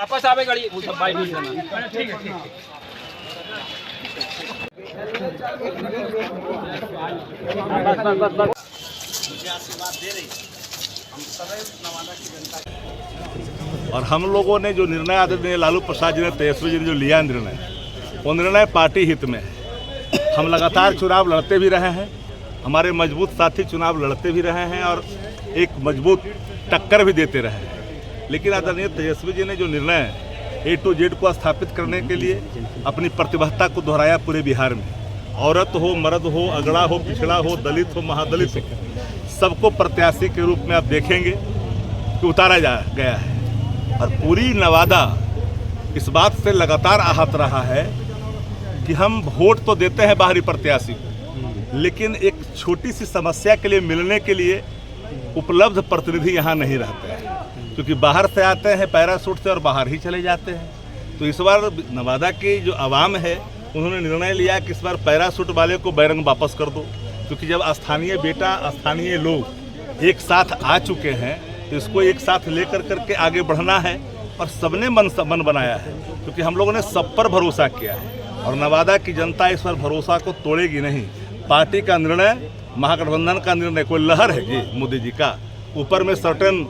वापस आवे गाड़ी वो सब बाइक नहीं ठीक है मुझे आशीर्वाद दे रही हम सदैव नवादा की जनता। और हम लोगों ने जो निर्णय आदरणीय लालू प्रसाद जी ने, तेजस्वी जी ने जो लिया निर्णय, वो निर्णय पार्टी हित में है। हम लगातार चुनाव लड़ते भी रहे हैं, हमारे मजबूत साथी चुनाव लड़ते भी रहे हैं और एक मजबूत टक्कर भी देते रहे हैं। लेकिन आदरणीय तेजस्वी जी ने जो निर्णय A to Z को स्थापित करने के लिए अपनी प्रतिबद्धता को दोहराया पूरे बिहार में, औरत हो, मर्द हो, अगड़ा हो, पिछड़ा हो, दलित हो, महादलित हो, सबको प्रत्याशी के रूप में आप देखेंगे कि उतारा गया है। और पूरी नवादा इस बात से लगातार आहत रहा है कि हम वोट तो देते हैं बाहरी प्रत्याशी को, लेकिन एक छोटी सी समस्या के लिए मिलने के लिए उपलब्ध प्रतिनिधि यहाँ नहीं रहते हैं, क्योंकि बाहर से आते हैं पैराशूट से और बाहर ही चले जाते हैं। तो इस बार नवादा की जो आवाम है उन्होंने निर्णय लिया कि इस बार पैराशूट वाले को बैरंग वापस कर दो, क्योंकि जब स्थानीय बेटा, स्थानीय लोग एक साथ आ चुके हैं तो इसको एक साथ लेकर करके आगे बढ़ना है। और सबने मन बनाया है, क्योंकि हम लोगों ने सब पर भरोसा किया है और नवादा की जनता इस पर भरोसा को तोड़ेगी नहीं। पार्टी का निर्णय, महागठबंधन का निर्णय कोई लहर है जी मोदी जी का, ऊपर में सर्टेन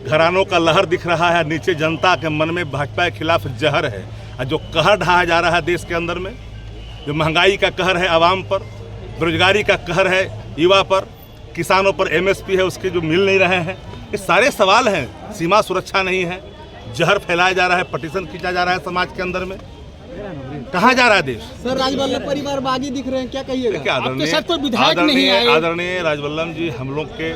घरानों का लहर दिख रहा है, नीचे जनता के मन में भाजपा के खिलाफ जहर है। और जो कहर ढाया जा रहा है देश के अंदर में, जो महंगाई का कहर है आवाम पर, बेरोजगारी का कहर है युवा पर, किसानों पर MSP है उसके जो मिल नहीं रहे हैं, ये सारे सवाल हैं। सीमा सुरक्षा नहीं है, जहर फैलाया जा रहा है, पटिशन खींचा जा रहा है समाज के अंदर में। कहाँ जा रहा है देश? सर, राजवल्लभ परिवार बागी दिख रहे हैं, क्या कहिएगा? आदरणीय राजवल्लभ जी हम लोग के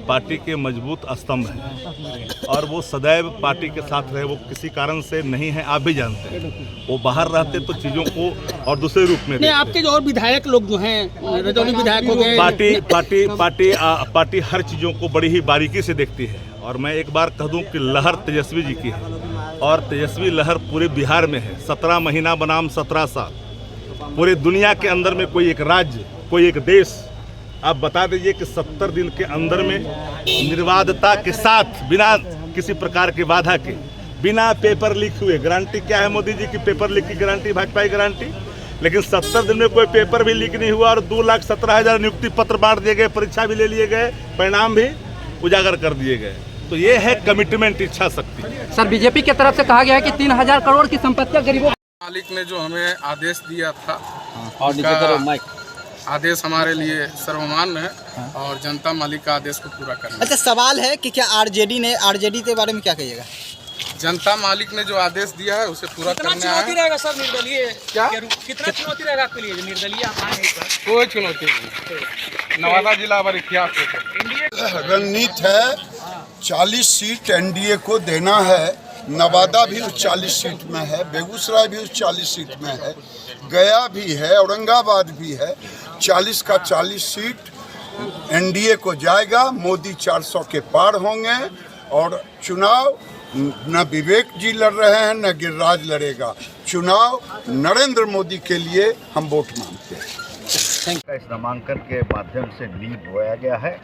पार्टी के मजबूत स्तंभ हैं और वो सदैव पार्टी के साथ रहे। वो किसी कारण से नहीं है, आप भी जानते हैं। वो बाहर रहते तो चीज़ों को और दूसरे रूप में नहीं, आपके जो और विधायक लोग जो हैं, रजौली विधायक हो गए, पार्टी हर चीज़ों को बड़ी ही बारीकी से देखती है। और मैं एक बार कह दूं कि लहर तेजस्वी जी की है और तेजस्वी लहर पूरे बिहार में है। 17 महीना बनाम 17 साल, पूरे दुनिया के अंदर में कोई एक राज्य, कोई एक देश आप बता दीजिए कि 70 दिन के अंदर में निर्बाधता के साथ, बिना किसी प्रकार के बाधा के, बिना पेपर लीक हुए, गारंटी क्या है मोदी जी की? पेपर लीक की गारंटी, भाजपा की गारंटी। लेकिन 70 दिन में कोई पेपर भी लीक नहीं हुआ और 2,17,000 नियुक्ति पत्र बांट दिए गए, परीक्षा भी ले लिए गए, परिणाम भी उजागर कर दिए गए। तो ये है कमिटमेंट, इच्छा शक्ति। सर, बीजेपी की तरफ से कहा गया है कि 3,000 करोड़ की संपत्तियां गरीबों। मालिक ने जो हमें आदेश दिया था, और आदेश हमारे लिए सर्वमान्य है और जनता मालिक का आदेश को पूरा करना। अच्छा, सवाल है कि क्या आरजेडी के बारे में क्या कहिएगा? जनता मालिक ने जो आदेश दिया है उसे पूरा करना है। चुनौती रहेगा सर निर्दलीय? क्या कितना चुनौती रहेगा आपके लिए निर्दलीय आप आए हैं? कोई चुनौती नहीं, नवादा जिला पर इतिहास रणनीति है 40 सीट एनडीए को देना है। नवादा भी उस 40 सीट में है, बेगूसराय भी उस 40 सीट में है, गया भी है, औरंगाबाद भी है। 40 का 40 सीट एनडीए को जाएगा। मोदी 400 के पार होंगे और चुनाव न विवेक जी लड़ रहे हैं न गिरिराज लड़ेगा। चुनाव नरेंद्र मोदी के लिए हम वोट मांगते हैं। इस नामांकन के माध्यम से नींव बोया गया है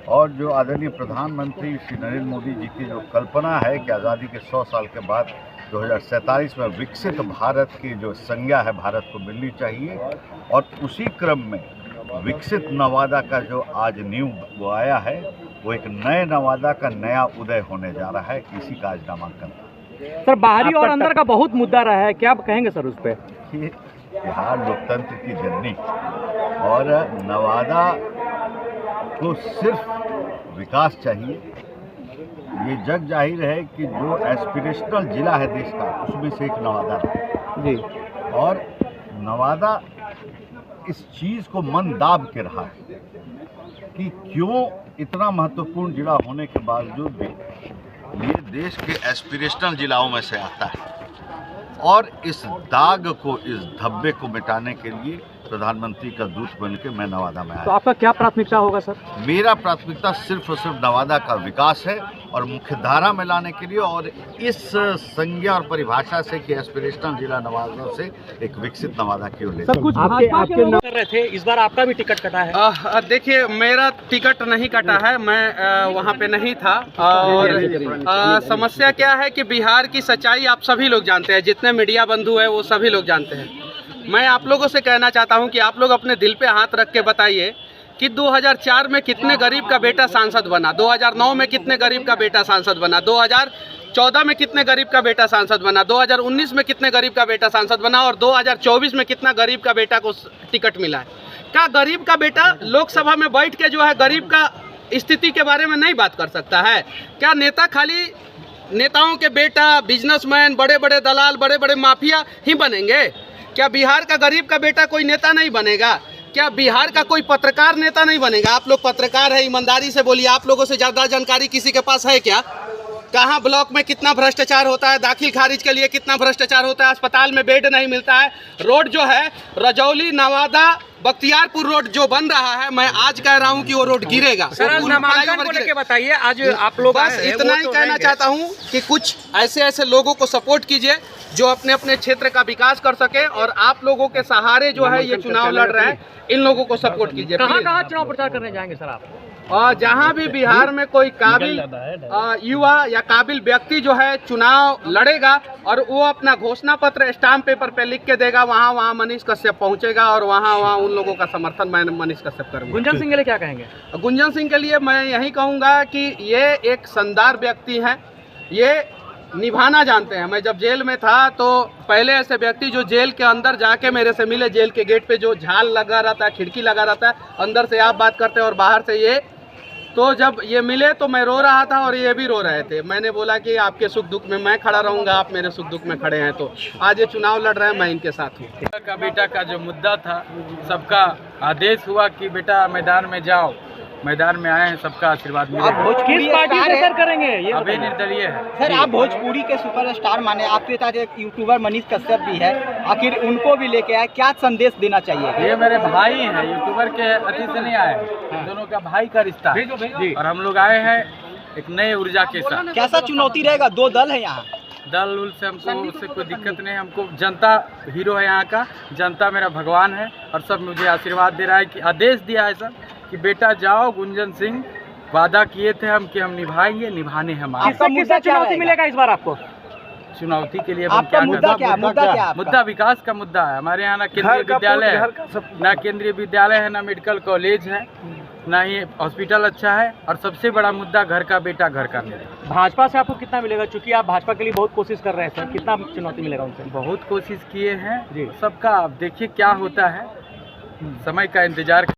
और जो आदरणीय प्रधानमंत्री श्री नरेंद्र मोदी जी की जो कल्पना है कि आज़ादी के 100 साल के बाद 2047 में विकसित भारत की जो संज्ञा है भारत को मिलनी चाहिए, और उसी क्रम में विकसित नवादा का जो आज नींव बोया है वो एक नए नवादा का नया उदय होने जा रहा है। इसी का आज नामांकन। सर, बाहरी और अंदर का बहुत मुद्दा रहा है, क्या आप कहेंगे सर उस पर? बिहार लोकतंत्र की जननी और नवादा को सिर्फ विकास चाहिए। ये जग जाहिर है कि जो एस्पिरेशनल जिला है देश का उसमें से एक नवादा है जी, और नवादा इस चीज़ को मन दाब के रहा है कि क्यों इतना महत्वपूर्ण जिला होने के बावजूद भी ये देश के एस्पिरेशनल जिलाओं में से आता है। और इस दाग को, इस धब्बे को मिटाने के लिए प्रधानमंत्री का दूत बन के मैं नवादा में आया। तो आपका क्या प्राथमिकता होगा सर? मेरा प्राथमिकता सिर्फ और सिर्फ नवादा का विकास है और मुख्यधारा में लाने के लिए, और इस संज्ञा और परिभाषा से कि एस्पिरेशनल जिला नवादा से एक विकसित नवादा की ओर ले सब कुछ भाजपा के लोग कर रहे थे, इस बार आपका भी टिकट कटा है। देखिए, मेरा टिकट नहीं कटा है, मैं वहाँ पे नहीं था। और समस्या क्या है कि बिहार की सच्चाई आप सभी लोग जानते हैं, जितने मीडिया बंधु हैं वो सभी लोग जानते हैं। मैं आप लोगों से कहना चाहता हूं कि आप लोग अपने दिल पे हाथ रख के बताइए कि 2004 में कितने गरीब का बेटा सांसद बना, 2009 में कितने गरीब का बेटा सांसद बना, 2014 में कितने गरीब का बेटा सांसद बना, 2019 में कितने गरीब का बेटा सांसद बना, और 2024 में कितना गरीब का बेटा को टिकट मिला है। क्या गरीब का बेटा लोकसभा में बैठ के जो है गरीब का स्थिति के बारे में नहीं बात कर सकता है? क्या नेता खाली नेताओं के बेटा, बिजनेसमैन, बड़े बड़े दलाल, बड़े बड़े माफिया ही बनेंगे? क्या बिहार का गरीब का बेटा कोई नेता नहीं बनेगा? क्या बिहार का कोई पत्रकार नेता नहीं बनेगा? आप लोग पत्रकार है, ईमानदारी से बोलिए, आप लोगों से ज़्यादा जानकारी किसी के पास है क्या? कहाँ ब्लॉक में कितना भ्रष्टाचार होता है, दाखिल खारिज के लिए कितना भ्रष्टाचार होता है, अस्पताल में बेड नहीं मिलता है, रोड जो है रजौली नवादा बख्तियारपुर रोड जो बन रहा है, मैं आज कह रहा हूं कि वो रोड गिरेगा। सर, आज नामांकन को लेके बताइए, आज आप लोग बस इतना ही कहना चाहता हूं कि कुछ ऐसे ऐसे लोगों को सपोर्ट कीजिए जो अपने अपने क्षेत्र का विकास कर सके, और आप लोगों के सहारे जो है ये चुनाव लड़ रहे हैं, इन लोगों को सपोर्ट कीजिए। कहाँ चुनाव प्रचार करने जाएंगे सर आप? और जहाँ भी बिहार में कोई काबिल युवा या काबिल व्यक्ति जो है चुनाव लड़ेगा और वो अपना घोषणा पत्र स्टाम्प पेपर पे लिख के देगा, वहाँ मनीष कश्यप पहुँचेगा और वहाँ उन लोगों का समर्थन मैं मनीष कश्यप करूँगा। गुंजन सिंह के लिए क्या कहेंगे? गुंजन सिंह के लिए मैं यही कहूँगा कि ये एक शानदार व्यक्ति हैं, ये निभाना जानते हैं। मैं जब जेल में था तो पहले ऐसे व्यक्ति जो जेल के अंदर जाके मेरे से मिले, जेल के गेट पे जो झाल लगा रहता है, खिड़की लगा रहता है, अंदर से आप बात करते हैं और बाहर से ये, तो जब ये मिले तो मैं रो रहा था और ये भी रो रहे थे। मैंने बोला कि आपके सुख दुख में मैं खड़ा रहूंगा, आप मेरे सुख दुख में खड़े हैं, तो आज ये चुनाव लड़ रहे हैं, मैं इनके साथ हूँ। का बेटा का जो मुद्दा था, सबका आदेश हुआ कि बेटा मैदान में जाओ, मैदान में आए हैं, सबका आशीर्वाद मिला। किस पार्टी से सर करेंगे ये? अभी निर्दलीय है सर। आप भोजपुरी के सुपरस्टार माने, आपके साथ एक यूट्यूबर मनीष कश्यप भी है, आखिर उनको भी लेके आए, क्या संदेश देना चाहिए? ये मेरे भाई हैं, यूट्यूबर के अति से नहीं आए, दोनों का भाई का रिश्ता है, और हम लोग आए हैं एक नए ऊर्जा के साथ। कैसा चुनौती रहेगा? 2 दल है यहाँ, दल उल से हमको उससे कोई दिक्कत नहीं, हमको जनता हीरो है, यहाँ का जनता मेरा भगवान है, और सब मुझे आशीर्वाद दे रहा है कि आदेश दिया है सर कि बेटा जाओ, गुंजन सिंह वादा किए थे हम कि हम निभाएंगे, निभाने हम आए। किससे चुनौती मिलेगा इस बार आपको? चुनौती के लिए आपका मुद्दा क्या? मुद्दा विकास का मुद्दा है। हमारे यहाँ ना केंद्रीय विद्यालय है, ना केंद्रीय विद्यालय है, ना मेडिकल कॉलेज है, ना ही हॉस्पिटल अच्छा है, और सबसे बड़ा मुद्दा घर का बेटा, घर का नेता। भाजपा से आपको कितना मिलेगा? चूंकि आप भाजपा के लिए बहुत कोशिश कर रहे हैं सर, कितना चुनौती मिलेगा उनसे? बहुत कोशिश किए हैं सबका, अब देखिए क्या होता है, समय का इंतजार।